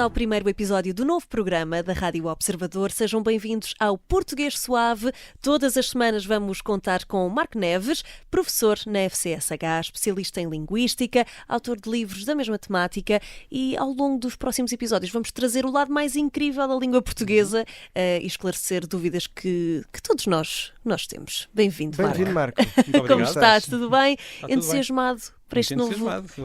ao primeiro episódio do novo programa da Rádio Observador. Sejam bem-vindos ao Português Suave. Todas as semanas vamos contar com Marco Neves, professor na FCSH, especialista em linguística, autor de livros da mesma temática, e ao longo dos próximos episódios vamos trazer o lado mais incrível da língua portuguesa e esclarecer dúvidas que todos nós temos. Bem-vindo, Marco. Bem-vindo, Marco. Como estás? Tudo bem? Tudo Entusiasmado? Bem. Para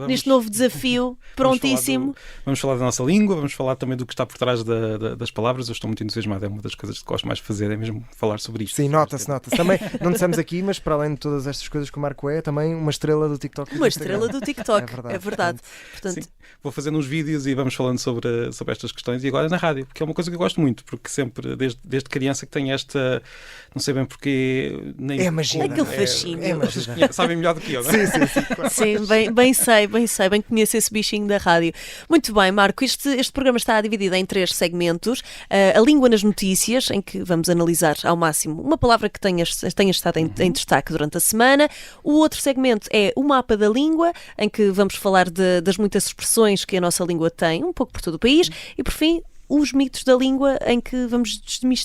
neste novo desafio, prontíssimo. Vamos falar da nossa língua, vamos falar também do que está por trás das palavras. Eu estou muito entusiasmado, é uma das coisas que gosto mais de fazer, é mesmo falar sobre isto. Sim, nota-se. Também não dissemos aqui, mas para além de todas estas coisas que o Marco é também uma estrela do TikTok. Uma estrela do TikTok, é verdade. Portanto... Sim, vou fazendo uns vídeos e vamos falando sobre estas questões, e agora na rádio, porque é uma coisa que eu gosto muito, porque sempre, desde criança, que tenho esta, não sei bem porquê... É magia. Aquele fascínio. Sabem melhor do que eu, não é? Sim, claro. Sim, bem sei, bem conheço esse bichinho da rádio. Muito bem, Marco, este programa está dividido em 3 segmentos. A língua nas notícias, em que vamos analisar ao máximo uma palavra que tenha estado em destaque durante a semana. O outro segmento é o mapa da língua, em que vamos falar das muitas expressões que a nossa língua tem, um pouco por todo o país. E, por fim, os mitos da língua, em que vamos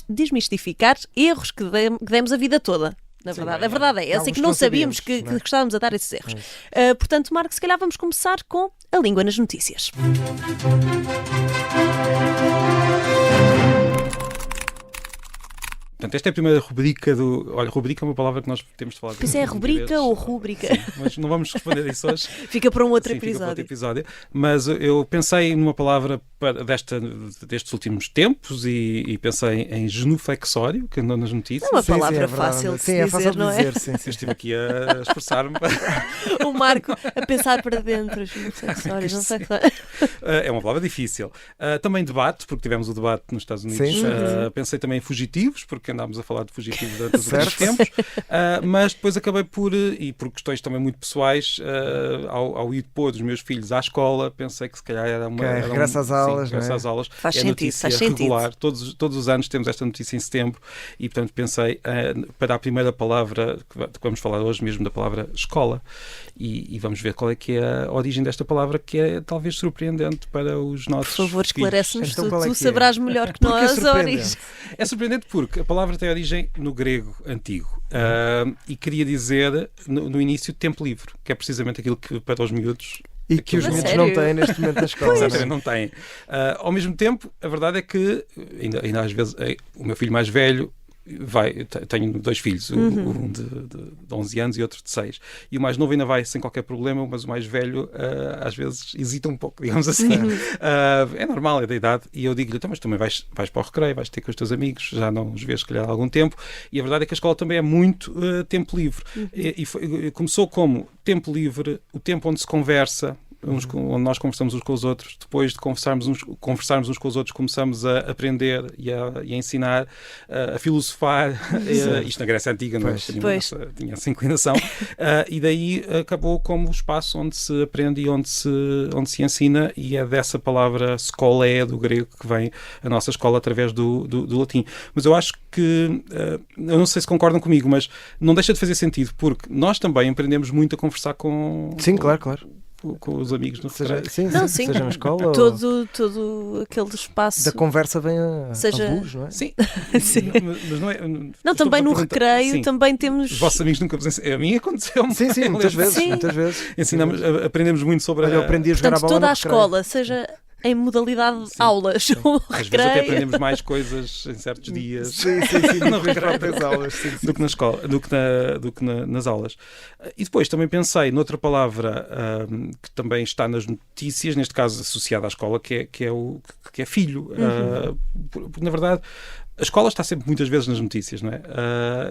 desmistificar erros que demos a vida toda. Na verdade, a verdade é essa, que não sabíamos que estávamos a dar esses erros. Portanto, Marco, se calhar vamos começar com a língua nas notícias. Portanto, esta é a primeira rubrica do... Olha, rubrica é uma palavra que nós temos de falar. Pois é, rubrica ou rúbrica? Sim, mas não vamos responder a isso hoje. Fica para um outro episódio. Fica para outro episódio. Mas eu pensei numa palavra destes últimos tempos e pensei em genuflexório, que andou nas notícias. É uma palavra fácil de dizer, fácil não dizer, é? Sim. Eu estive aqui a expressar-me. O Marco a pensar para dentro. Genuflexório. É uma palavra difícil. Também debate, porque tivemos o debate nos Estados Unidos. Pensei também em fugitivos, porque andámos a falar de fugitivos durante os últimos tempos, mas depois acabei por questões também muito pessoais, ao ir pôr os meus filhos à escola, pensei que se calhar era uma... Regressa às aulas, sim, regressa às aulas. Faz é sentido, notícia regular. Todos os anos temos esta notícia em setembro e, portanto, pensei para a primeira palavra que vamos falar hoje mesmo, da palavra escola, e vamos ver qual é que é a origem desta palavra, que é talvez surpreendente para os nossos Por favor, esclarece-nos, então, tu saberás melhor que nós a origem. É surpreendente porque a palavra tem origem no grego antigo e queria dizer no início tempo livre, que é precisamente aquilo que para os miúdos... E que os miúdos não têm neste momento na escola. Exatamente, não têm. Ao mesmo tempo, a verdade é que ainda às vezes o meu filho mais velho tenho 2 filhos, um de 11 anos e outro de 6, e o mais novo ainda vai sem qualquer problema, mas o mais velho às vezes hesita um pouco, digamos assim. É normal, é da idade, e eu digo-lhe, então, mas também vais para o recreio, vais ter com os teus amigos, já não os vês se calhar há algum tempo, e a verdade é que a escola também é muito tempo livre, e começou como tempo livre, o tempo onde se conversa, onde nós conversamos uns com os outros. Depois de conversarmos uns com os outros, começamos a aprender e a ensinar, a filosofar. Isto na Grécia Antiga não tinha essa inclinação. E daí acabou como o espaço onde se aprende e onde se ensina, e é dessa palavra scolé, do grego, que vem a nossa escola através do latim. Mas eu acho que, eu não sei se concordam comigo, mas não deixa de fazer sentido, porque nós também aprendemos muito a conversar com... Sim, claro. Com os amigos no recreio. Seja na escola todo aquele espaço da conversa vem a luz, não é? Sim. Sim. Mas não é... Não, também no recreio também temos... Os vossos amigos nunca vos ensinam. A mim aconteceu-me. Sim, muitas vezes. Aprendemos muito sobre eu aprendi a jogar a bola toda no a escola, seja em modalidade aulas. Às vezes até aprendemos mais coisas em certos dias. Sim, no recreio das aulas. Do que na escola, do que nas aulas. E depois também pensei noutra palavra que também está nas notícias, neste caso associada à escola, que é filho. Porque, na verdade, a escola está sempre muitas vezes nas notícias, não é?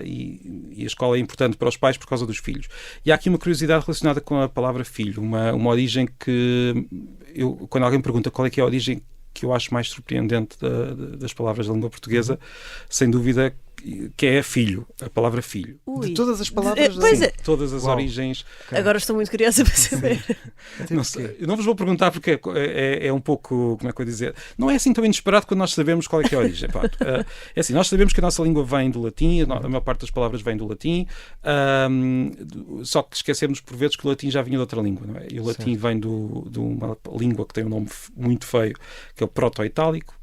E a escola é importante para os pais por causa dos filhos. E há aqui uma curiosidade relacionada com a palavra filho, uma origem que quando alguém me pergunta qual é que é a origem que eu acho mais surpreendente das palavras da língua portuguesa, sem dúvida que é filho, a palavra filho. Ui. De todas as palavras. Pois é. Todas as Uau. origens. Agora estou muito curiosa para saber. Não sei, eu não vos vou perguntar porque é um pouco, como é que eu ia dizer, não é assim tão inesperado quando nós sabemos qual é que é a origem. Pá. É assim, nós sabemos que a nossa língua vem do latim, a maior parte das palavras vem do latim, só que esquecemos por vezes que o latim já vinha de outra língua, não é? E o latim vem de uma língua que tem um nome muito feio, que é o proto-itálico,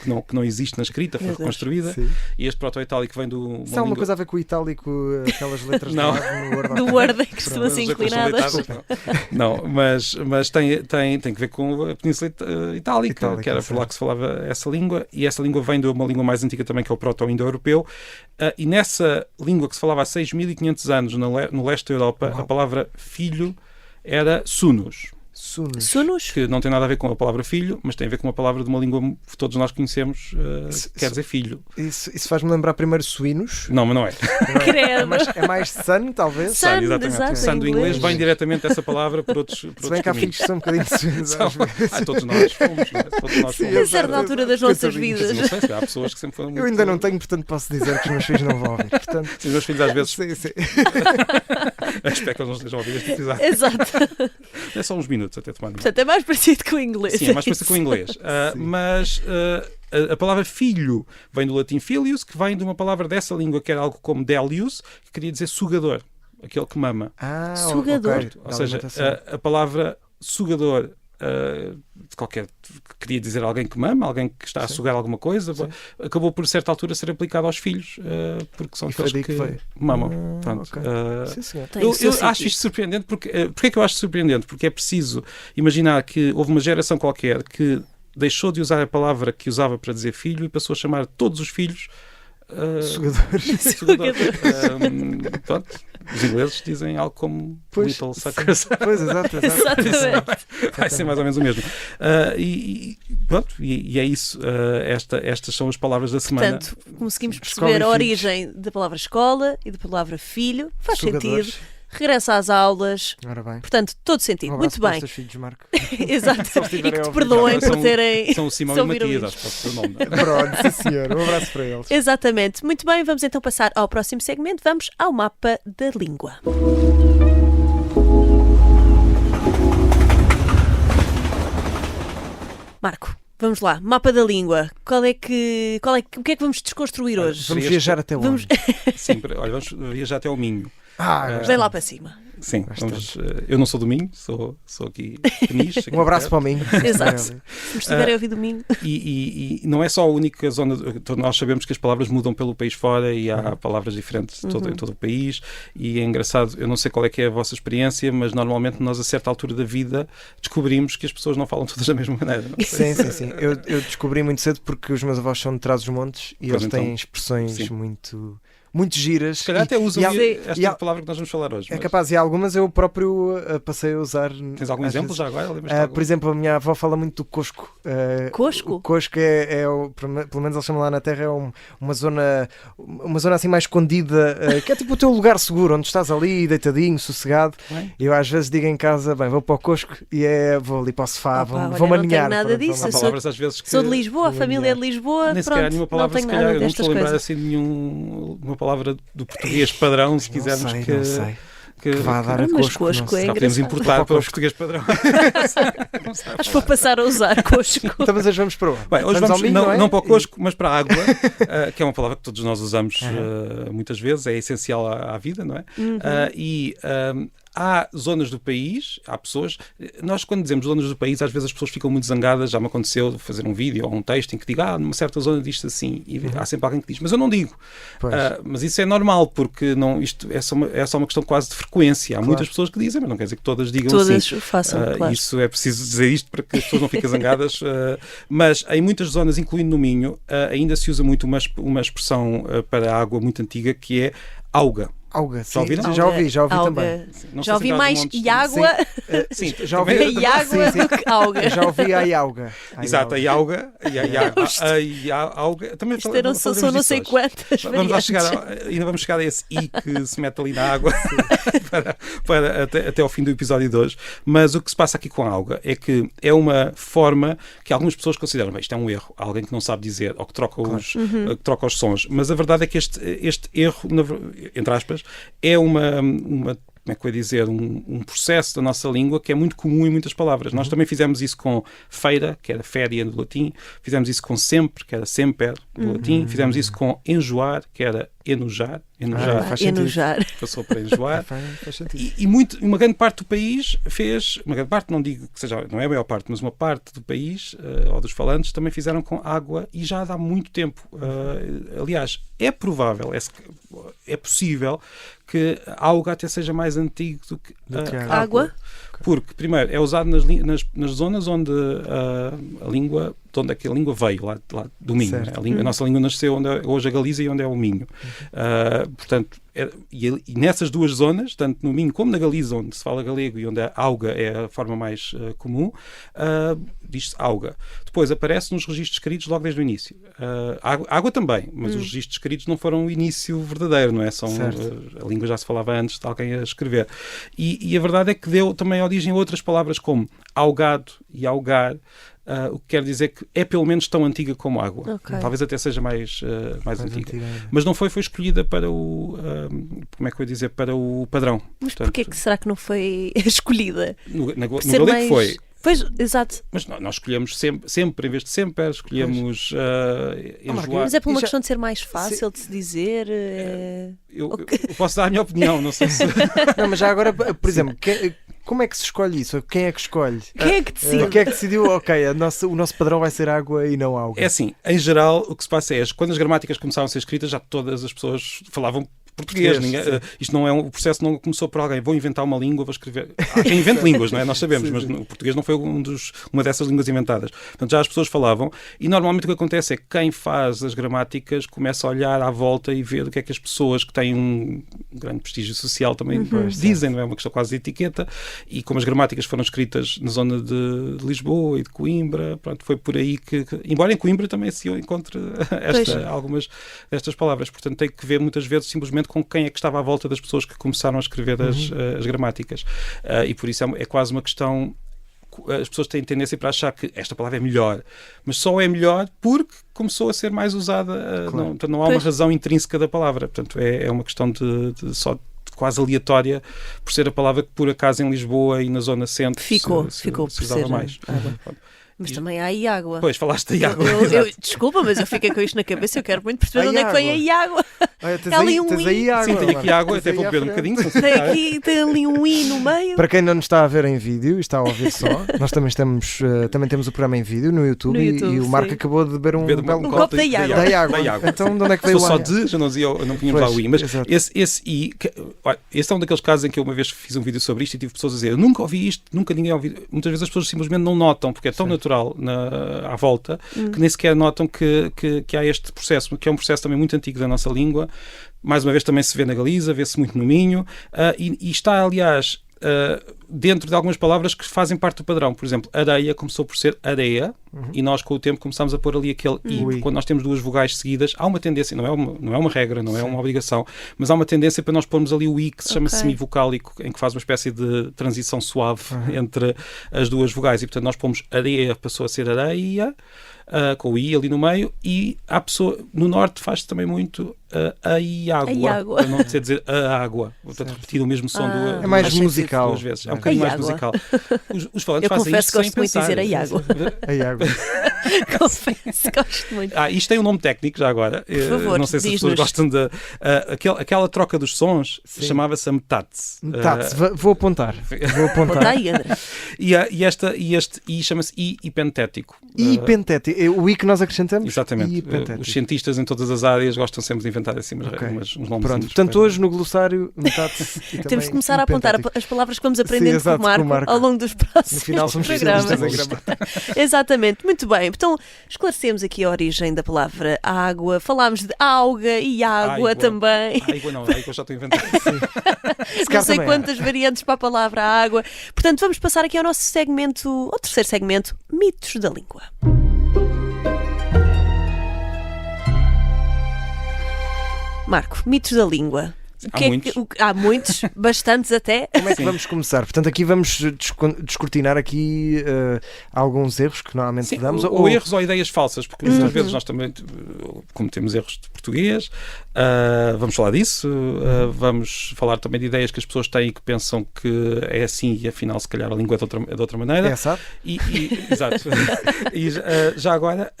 que não existe na escrita, foi reconstruída. Sim. E este proto-itálico vem do. Isso há alguma coisa a ver com o itálico, aquelas letras Não. de lado no Word? Do Word, que costumam As ser letras são inclinadas. leitadas, não, mas tem que ver com a Península Itálica, que era por lá que se falava essa língua, e essa língua vem de uma língua mais antiga também, que é o proto-indo-europeu, e nessa língua que se falava há 6.500 anos no leste da Europa, a palavra filho era sunus. Sunus? Que não tem nada a ver com a palavra filho, mas tem a ver com uma palavra de uma língua que todos nós conhecemos, que quer dizer filho. Isso faz-me lembrar primeiro suínos. Não, mas não é. Credo. É mais sun, talvez. Sun, Exatamente. exato, Sun do em inglês inglês. vem diretamente dessa palavra por outros Se bem que há caminhos. filhos que são um bocadinho suínos. às vezes. Todos nós fomos, não é? Todos nós Sim, fomos. A certa altura das nossas Coitadinhos. vidas. Não sei, se há pessoas que sempre foram muito... Eu ainda não tenho, portanto posso dizer que os meus filhos não vão ouvir. Portanto, Sim, os meus filhos às vezes sim, sim. espero que eles não estejam a ouvir este episódio. Exato. É só uns minutos até tomar. Portanto, é mais parecido com o inglês. Sim, é mais parecido com o inglês. Mas a palavra filho vem do latim filius, que vem de uma palavra dessa língua que era algo como delius, que queria dizer sugador, aquele que mama. Sugador. ok. Ou seja, Alimentação. a palavra sugador queria dizer alguém que mama, alguém que está a sugar alguma coisa, acabou por, a certa altura, ser aplicado aos filhos, porque são E foi aqueles daí que veio. mamam. Portanto, ok. Sim, senhor. Tem eu o seu acho sentido. isto surpreendente porque é que eu acho surpreendente? Porque é preciso imaginar que houve uma geração qualquer que deixou de usar a palavra que usava para dizer filho e passou a chamar todos os filhos Sugadores. sugadores. Pronto, os ingleses dizem algo como Pois, little suckers. Pois, exato. Exatamente. Vai ser mais ou menos o mesmo. Pronto, e é isso. Estas são as palavras da semana. Portanto, conseguimos Escola perceber e a filhos. origem da palavra escola e da palavra filho. Faz Sugadores. sentido. Regressa às aulas. Ora bem. Portanto, todo Um sentido. abraço Muito para bem. os teus filhos, Marco. Exato. Se eles E tiverem que a te ouvir. perdoem São- por terem. São o Simão se e o ouviram Matias, isto. acho que pode ser o nome. Pronto, sim senhor. Um abraço para eles. Exatamente. Muito bem, vamos então passar ao próximo segmento. Vamos ao mapa da língua. Marco, vamos lá. Mapa da língua. O que é que vamos desconstruir hoje? Vamos viajar até onde? Vamos- Sim, olha, vamos viajar até ao Minho. Vem lá para cima. Sim, eu não sou do Minho, sou aqui Peniche. aqui Um abraço perto. para o Minho. Exato. Se nos estiverem a ouvir domingo. E não é só a única zona. Nós sabemos que as palavras mudam pelo país fora e há palavras diferentes em todo o país. E é engraçado, eu não sei qual é que é a vossa experiência, mas normalmente nós, a certa altura da vida, descobrimos que as pessoas não falam todas da mesma maneira. Não sei. Sim. Eu descobri muito cedo porque os meus avós são de Trás-os-Montes e Pois eles então, têm expressões sim. muito giras. Se calhar até usam há- esta há- palavra que nós vamos falar hoje. É mas capaz, e algumas eu próprio passei a usar. Tens algum às exemplo vezes. já agora? Lembras-te de algum? Por exemplo, a minha avó fala muito do cosco. Cosco? O cosco pelo menos eles chamam lá na terra, é uma zona assim mais escondida, que é tipo o teu lugar seguro, onde estás ali, deitadinho, sossegado. Bem, Eu às vezes digo em casa, bem, vou para o cosco e vou ali para o sofá, Opa, vou-me olha, não tenho aninhar. nada Pronto, disso, há eu sou- palavras às vezes que. Sou de Lisboa, a família é de Lisboa. Nem sequer há Pronto, nenhuma não palavra, tenho se calhar, nada eu não destas estou a lembrar coisas. assim de uma palavra do português padrão, se quisermos não sei, que. não sei. Que Vá dar a Mas cosco. cosco não sei. é já podemos engraçado. importar para o Cosco. português padrão. Acho que vou passar a usar cosco. Então, mas hoje vamos para onde? Bem, hoje ao vamos Minho, não, é? para o cosco, mas para a água, que é uma palavra que todos nós usamos muitas vezes, é essencial à vida, não é? Há zonas do país, há pessoas. Nós, quando dizemos zonas do país, às vezes as pessoas ficam muito zangadas. Já me aconteceu fazer um vídeo ou um texto em que diga, numa certa zona diz assim, e há sempre alguém que diz, mas eu não digo. Pois. Mas isso é normal, porque isto é só uma questão quase de frequência. Há muitas pessoas que dizem, mas não quer dizer que todas digam Todas assim. o façam, claro. Isso é preciso dizer isto para que as pessoas não fiquem zangadas. Mas em muitas zonas, incluindo no Minho, ainda se usa muito uma expressão para a água muito antiga que é auga. Auga, sim. ouviram? Já ouvi Alga. também. Não Já sei ouvi se mais montes de- Iágua Sim, Já ouvi também- Iágua sim. do que Alga. Já ouvi a Iauga. Exato, a Iauga. A Auga. Também Isto eram só não sei quantas Vamos lá variantes. ainda vamos chegar a esse I que se mete ali na água para até ao fim do episódio de hoje. Mas o que se passa aqui com a Auga é que é uma forma que algumas pessoas consideram, bem, isto é um erro, alguém que não sabe dizer ou que troca que troca os sons. Mas a verdade é que este erro, entre aspas, é uma como é que eu ia dizer, um processo da nossa língua que é muito comum em muitas palavras. Nós também fizemos isso com feira, que era féria do latim, fizemos isso com sempre, que era semper do latim, fizemos isso com enjoar, que era enojar, faz sentido. Enojar. passou para enjoar. Faz sentido. E uma grande parte do país fez, uma grande parte, não digo que seja, não é a maior parte, mas uma parte do país, ou dos falantes, também fizeram com água e já há muito tempo. Aliás, é provável, é possível que a Auga até seja mais antigo do que a Água. Porque, primeiro, é usado nas zonas onde a língua, de onde é que a língua veio, lá do Minho. Certo. A nossa língua nasceu onde é hoje a Galiza e onde é o Minho. Portanto, e nessas duas zonas, tanto no Minho como na Galiza, onde se fala galego e onde a Auga é a forma mais comum, diz-se Auga. Depois aparece nos registros escritos logo desde o início. Água também, mas os registros escritos não foram o início verdadeiro, não é? A língua já se falava antes de alguém a escrever. E a verdade é que deu também origem a outras palavras como algado e algar, o que quer dizer que é pelo menos tão antiga como água. Okay. Talvez até seja mais antiga. antiga. Mas não foi escolhida para o como é que eu ia dizer, para o padrão. Mas Portanto, porquê que será que não foi escolhida? no Por ser galego mais... foi. Pois, exato. Mas nós escolhemos sempre em vez de sempre, escolhemos enjoar. Mas é por uma E já- questão de ser mais fácil de se dizer. Eu posso dar a minha opinião, não sei se... Não, mas já agora, por exemplo, como é que se escolhe isso? Quem é que escolhe? Quem é que decide? Quem é que decidiu? Ok, o nosso padrão vai ser água e não água. É assim, em geral, o que se passa é, quando as gramáticas começaram a ser escritas, já todas as pessoas falavam português. Isto não é o processo não começou por alguém, vou inventar uma língua, vou escrever. Há quem invente línguas, não é? Nós sabemos, mas o português não foi uma dessas línguas inventadas. Portanto, já as pessoas falavam e normalmente o que acontece é que quem faz as gramáticas começa a olhar à volta e ver o que é que as pessoas que têm um grande prestígio social também dizem, não é? Uma questão quase de etiqueta. E como as gramáticas foram escritas na zona de Lisboa e de Coimbra, pronto, foi por aí que embora em Coimbra também se encontre algumas destas palavras. Portanto, tem que ver muitas vezes simplesmente com quem é que estava à volta das pessoas que começaram a escrever as gramáticas. E por isso é quase uma questão... As pessoas têm tendência para achar que esta palavra é melhor, mas só é melhor porque começou a ser mais usada. Não há uma razão intrínseca da palavra. Portanto, é uma questão só quase aleatória por ser a palavra que por acaso em Lisboa e na zona centro Ficou se por usava ser mais. Mas também há aí água. Pois, falaste da água. Desculpa, mas eu fiquei com isto na cabeça. Eu quero muito perceber onde é que vem aí água. Olha, tens Há ali um tens aí i. água. Sim, tenho aqui água, Tens até aí vou à beber um frente. bocadinho. Tem ali um i no meio. Para quem não nos está a ver em vídeo e está a ouvir só, nós também temos o programa em vídeo no YouTube, No YouTube, e o Marco sim. acabou de beber um belo copo de água. da água. Então, de onde é que veio Sou a só água? de, já não dizia, não punhamos lá o I, mas exato. esse I, esse é um daqueles casos em que eu uma vez fiz um vídeo sobre isto e tive pessoas a dizer, eu nunca ouvi isto, nunca ninguém ouviu. Muitas vezes as pessoas simplesmente não notam, porque é tão natural à volta, que nem sequer notam que há este processo, que é um processo também muito antigo da nossa língua. Mais uma vez também se vê na Galiza, vê-se muito no Minho, e está, aliás, dentro de algumas palavras que fazem parte do padrão. Por exemplo, areia começou por ser areia, e nós com o tempo começámos a pôr ali aquele I, porque quando nós temos duas vogais seguidas, há uma tendência, não é uma regra, não é uma obrigação, mas há uma tendência para nós pormos ali o I, que se chama semivocálico, em que faz uma espécie de transição suave entre as duas vogais, e portanto nós pomos areia, passou a ser areia, com o I ali no meio, e a pessoa no norte faz também muito a água, para não ser dizer a água, portanto repetir o mesmo som é mais musical duas vezes, é um bocadinho mais musical. Os falantes Eu fazem confesso isto que sem gosto muito de pensar. dizer a água. A água. Confesso, gosto muito. Isto tem um nome técnico já agora. Por favor, não sei se as diz-nos. pessoas gostam de... aquela troca dos sons chamava-se a metatse. Vou apontar. Conta aí, André. E este I chama-se I hipentético. Hipentético. O I que nós acrescentamos. Exatamente. E pentético. Os cientistas em todas as áreas gostam sempre de inventar assim uns nomes. Pronto, portanto, hoje no glossário, metade. Temos que começar a apontar as palavras que vamos aprendendo exato, com o Marco ao longo dos próximos No final somos programas. especialistas em gramática. Exatamente, muito bem. Então, esclarecemos aqui a origem da palavra água, falámos de alga e água também. Água não, água já estou a inventar. Não sei quantas variantes para a palavra água. Portanto, vamos passar aqui ao nosso segmento, ao terceiro segmento, mitos da língua. Marco, mitos da língua. Há muitos, bastantes até. Como é que vamos começar? Portanto, aqui vamos descortinar aqui alguns erros que normalmente damos. Ou erros ou ideias falsas, porque muitas vezes nós também cometemos erros de português. Vamos falar disso. Vamos falar também de ideias que as pessoas têm e que pensam que é assim e afinal se calhar a língua é de outra maneira. Sabe? Exato. E já agora,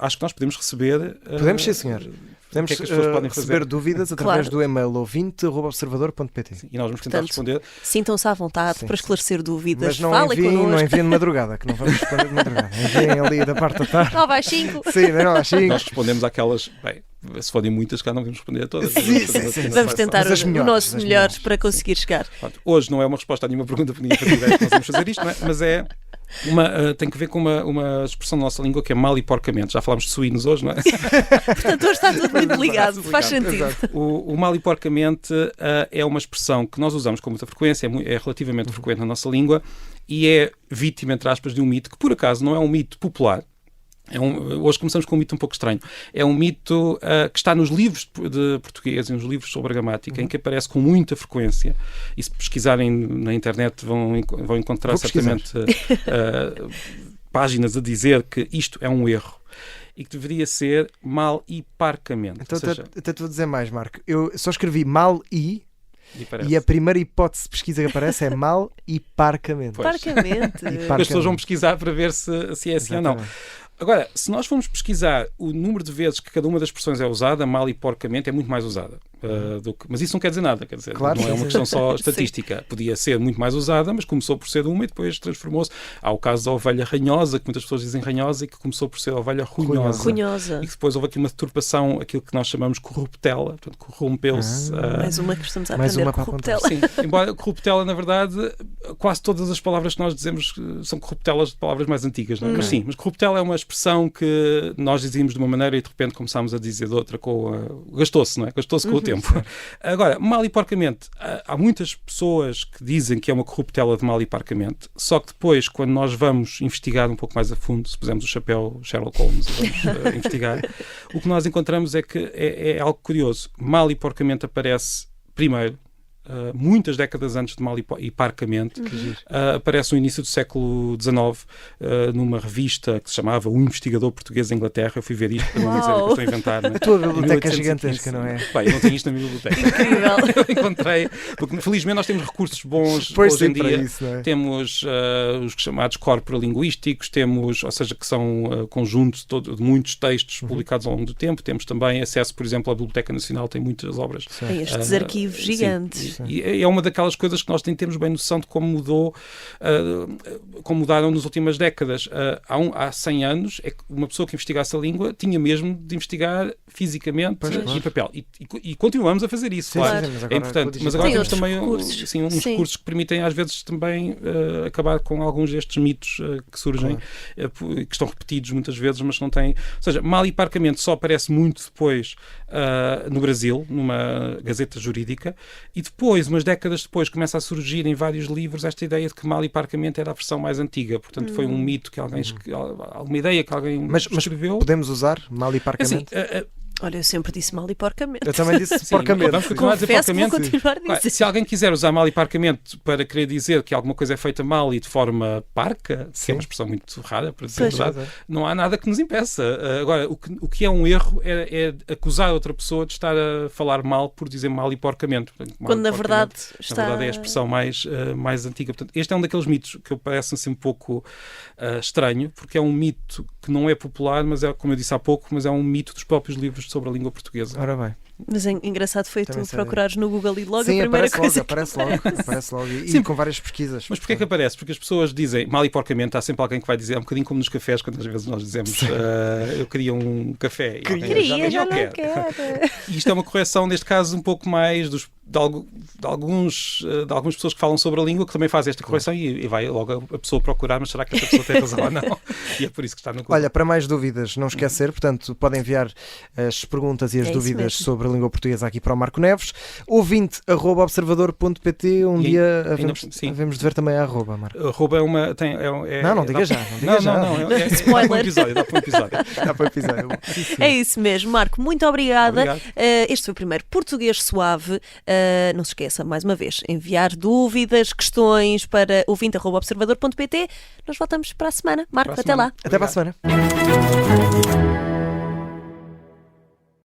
acho que nós podemos receber... Podemos, sim, senhor. Podemos que é que as pessoas podem receber dúvidas através do e-mail ouvinte@observador.pt. E nós vamos tentar responder. Sintam-se à vontade para esclarecer dúvidas. Mas não Falem connosco. Não enviem de madrugada, que não vamos responder de madrugada. Enviem ali da parte da tarde. 9 às 5. Sim, 9 às 5. Nós respondemos àquelas... Bem, se forem muitas, cá não vamos responder a todas. Sim. Vamos tentar o nosso melhor para conseguir chegar. Pronto, hoje não é uma resposta a nenhuma pergunta, porque ninguém faz ideia que nós vamos fazer isto, não é? Mas tem que ver com uma expressão da nossa língua que é mal e porcamente. Já falámos de suínos hoje, não é? Portanto, hoje está tudo muito ligado. Faz sentido. O mal e porcamente é uma expressão que nós usamos com muita frequência, é relativamente frequente na nossa língua e é vítima, entre aspas, de um mito que, por acaso, não é um mito popular. Hoje começamos com um mito um pouco estranho. É um mito que está nos livros de português e nos livros sobre a gramática, em que aparece com muita frequência. E se pesquisarem na internet vão encontrar certamente páginas a dizer que isto é um erro e que deveria ser mal e parcamente. Então, até te vou dizer mais, Marco. Eu só escrevi mal e a primeira hipótese de pesquisa que aparece é mal e parcamente. Parcamente. As pessoas vão pesquisar para ver se é assim ou não. Agora, se nós formos pesquisar o número de vezes que cada uma das expressões é usada, mal e porcamente, é muito mais usada. Mas isso não quer dizer nada, quer dizer, claro, não é uma questão só estatística. Podia ser muito mais usada, mas começou por ser uma e depois transformou-se. Há o caso da ovelha ranhosa, que muitas pessoas dizem ranhosa, e que começou por ser a ovelha runhosa. E que depois houve aqui uma deturpação, aquilo que nós chamamos corruptela, portanto, corrompeu-se. Mais uma que estamos a aprender, corruptela. Sim, embora corruptela, na verdade, quase todas as palavras que nós dizemos são corruptelas de palavras mais antigas, não é? Mas sim, corruptela é uma expressão que nós dizíamos de uma maneira e de repente começámos a dizer de outra, gastou-se, não é? Gastou-se com o tempo. Agora, mal e porcamente, há muitas pessoas que dizem que é uma corruptela de mal e parcamente, só que depois, quando nós vamos investigar um pouco mais a fundo, se pusermos o chapéu Sherlock Holmes e vamos investigar, o que nós encontramos é que é algo curioso. Mal e porcamente aparece primeiro, muitas décadas antes de mal e parcamente, aparece no início do século XIX, numa revista que se chamava O Investigador Português da Inglaterra. Eu fui ver isto para não dizer que eu estou a inventar. Né? A tua biblioteca é gigantesca, não é? Bem, eu não tenho isto na minha biblioteca. Incrível. Eu encontrei, porque felizmente nós temos recursos bons hoje em dia. Isso, é? Temos os chamados corporalinguísticos, temos, ou seja, que são conjuntos de muitos textos publicados ao longo do tempo. Temos também acesso, por exemplo, à Biblioteca Nacional, tem muitas obras. Tem estes arquivos gigantes. E é uma daquelas coisas que nós nem temos bem noção de como mudaram nas últimas décadas. Há 100 anos, uma pessoa que investigasse a língua tinha mesmo de investigar fisicamente em papel. E continuamos a fazer isso, claro. Sim, é importante. Mas agora temos também uns recursos que permitem, às vezes, também acabar com alguns destes mitos que surgem, que estão repetidos muitas vezes, mas não têm... Ou seja, mal e parcamente só aparece muito depois no Brasil, numa gazeta jurídica, e depois, umas décadas depois, começa a surgir em vários livros esta ideia de que mal e parcamente era a versão mais antiga. Portanto, foi um mito que alguém... alguma ideia que alguém escreveu. Mas podemos usar mal e parcamente? Assim, olha, eu sempre disse mal e porcamente. Eu também disse porcamente. Vamos continuar a dizer porcamente. Vou continuar a dizer. Se alguém quiser usar mal e parcamente para querer dizer que alguma coisa é feita mal e de forma parca, que é uma expressão muito rara, para dizer a verdade, não há nada que nos impeça. Agora, o que é um erro é acusar outra pessoa de estar a falar mal por dizer mal e porcamente. Portanto, quando na verdade é a expressão mais antiga. Portanto, este é um daqueles mitos que eu parece assim um pouco estranho, porque é um mito que não é popular, mas é, como eu disse há pouco, mas é um mito dos próprios livros sobre a língua portuguesa. Ora bem. Mas engraçado foi Também tu sei. procurares no Google e logo Sim, a primeira coisa. aparece logo. E Sim. com várias pesquisas. Mas porquê que aparece? Porque as pessoas dizem, mal e porcamente, há sempre alguém que vai dizer, é um bocadinho como nos cafés, quando às vezes nós dizemos eu queria um café. E alguém diz, Queria, já "Eu não quero." quero. E isto é uma correção, neste caso, um pouco mais de algumas pessoas que falam sobre a língua, que também fazem esta correção e vai logo a pessoa procurar, mas será que essa pessoa tem razão ou não? E é por isso que está no Google. Olha, para mais dúvidas, não esquecer, portanto, podem enviar as perguntas e as É isso dúvidas mesmo. sobre a língua portuguesa aqui para o Marco Neves. ouvinte@observador.pt. Um E dia ainda- sim. havemos de ver também a arroba, Marco. Arroba é uma. Não diga já. Não diga já. Spoiler. Dá para um episódio. Dá para episódio. Sim, sim. É isso mesmo, Marco, muito obrigada. Obrigado. Este foi o primeiro Português Suave. Não se esqueça, mais uma vez, enviar dúvidas, questões para ouvinte@observador.pt. Nós voltamos para a semana. Marco, Para a até lá. semana. Até para a Obrigado. semana.